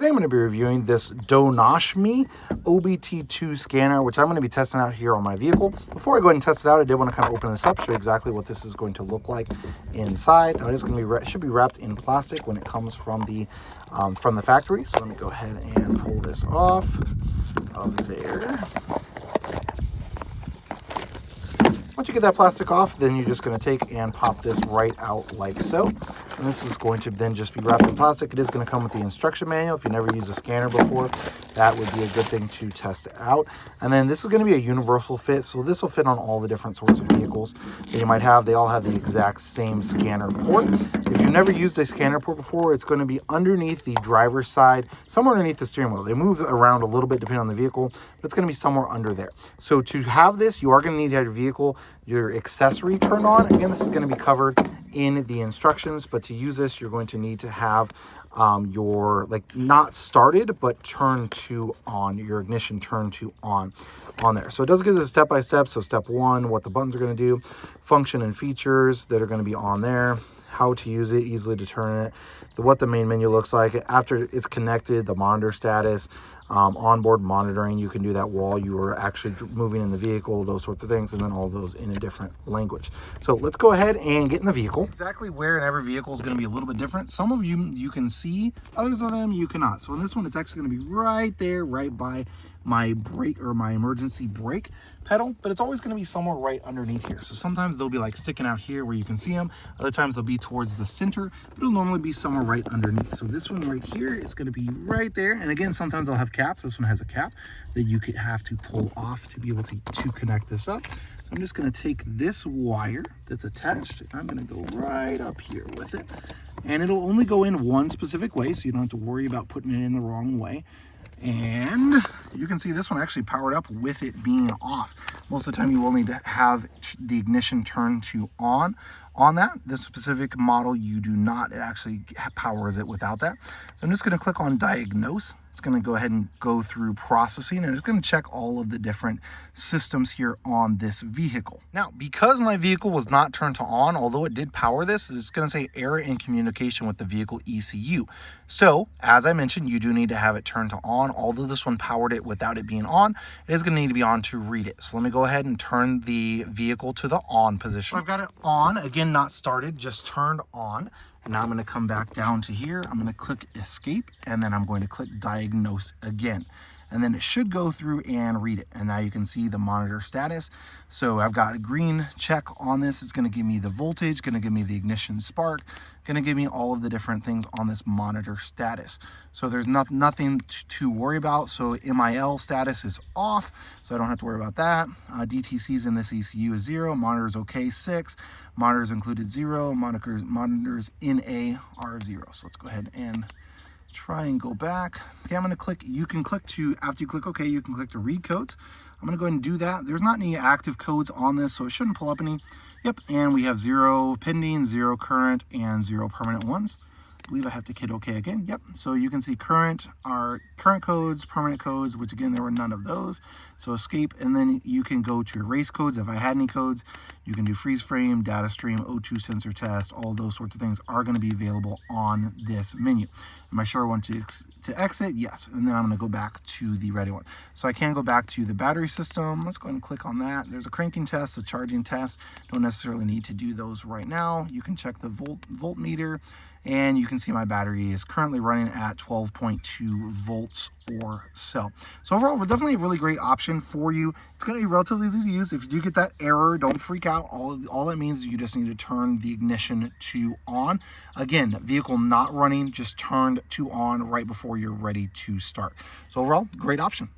Today I'm going to be reviewing this Donos OBD2 scanner, which I'm going to be testing out here on my vehicle. Before I go ahead and test it out, I did want to kind of open this up, show you exactly what this is going to look like inside. Now it is going to be should be wrapped in plastic when it comes from the factory. So let me go ahead and pull this off of there. Once you get that plastic off, then you're just going to take and pop this right out like so. And this is going to then just be wrapped in plastic. It is going to come with the instruction manual. If you never used a scanner before, that would be a good thing to test out. And then this is going to be a universal fit. So this will fit on all the different sorts of vehicles that you might have. They all have the exact same scanner port. If you've never used a scanner port before, it's going to be underneath the driver's side, somewhere underneath the steering wheel. They move around a little bit depending on the vehicle, but it's going to be somewhere under there. So to have this, you are going to need to have your vehicle, your accessory turned on. Again, this is going to be covered in the instructions, but to use this, you're going to need to have your, not started, but turned to on, your ignition turned to on there. So it does give us a step-by-step. So step one, what the buttons are going to do, function and features that are going to be on there, how to use it, easily to turn it, what the main menu looks like after it's connected, the monitor status, onboard monitoring. You can do that while you are actually moving in the vehicle, those sorts of things, and then all those in a different language. So let's go ahead and get in the vehicle. Exactly where in every vehicle is going to be a little bit different. Some of you can see, others of them you cannot. So in this one, it's actually going to be right there, right by my brake or my emergency brake pedal, but it's always going to be somewhere right underneath here. So sometimes they'll be like sticking out here where you can see them. Other times they'll be towards the center, but it'll normally be somewhere right underneath. So this one right here is going to be right there. And again, sometimes they'll have caps. This one has a cap that you could have to pull off to be able to connect this up. So I'm just going to take this wire that's attached, and I'm going to go right up here with it. And it'll only go in one specific way, so you don't have to worry about putting it in the wrong way. And you can see this one actually powered up with it being off. Most of the time you will need to have the ignition turned to on that. This specific model, you do not. It actually powers it without that. So I'm just going to click on diagnose. It's going to go ahead and go through processing, and it's going to check all of the different systems here on this vehicle. Now, because my vehicle was not turned to on, although it did power this, it's going to say error in communication with the vehicle ECU. So, as I mentioned, you do need to have it turned to on. Although this one powered it without it being on, it is going to need to be on to read it. So let me go ahead and turn the vehicle to the on position. I've got it on, again, not started, just turned on. Now I'm going to come back down to here. I'm going to click escape, and then I'm going to click diagnose again. And then it should go through and read it. And now you can see the monitor status. So I've got a green check on this. It's going to give me the voltage, going to give me the ignition spark, going to give me all of the different things on this monitor status. So there's nothing to worry about. So MIL status is off, so I don't have to worry about that. DTCs in this ECU is 0. Monitors OK, 6. Monitors included 0. Monitors in A are 0. So let's go ahead and try and go back. Okay, I'm going to click, you can click to, after you click OK, you can click to read codes. I'm going to go ahead and do that. There's not any active codes on this, so it shouldn't pull up any. Yep, and we have 0 pending, 0 current, and 0 permanent ones. I believe I have to hit OK again. Yep, so you can see current are current codes, permanent codes, which again, there were none of those. So escape, and then you can go to erase codes. If I had any codes, you can do freeze frame, data stream, O2 sensor test, all those sorts of things are going to be available on this menu. Am I sure I want to exit? Yes, and then I'm going to go back to the ready one. So I can go back to the battery system. Let's go ahead and click on that. There's a cranking test, a charging test. Don't necessarily need to do those right now. You can check the voltmeter, and you can see my battery is currently running at 12.2 volts or so. So overall, we're definitely a really great option for you. It's going to be relatively easy to use. If you do get that error, don't freak out. All that means is you just need to turn the ignition to on. Again, vehicle not running, just turned to on right before you're ready to start. So overall, great option.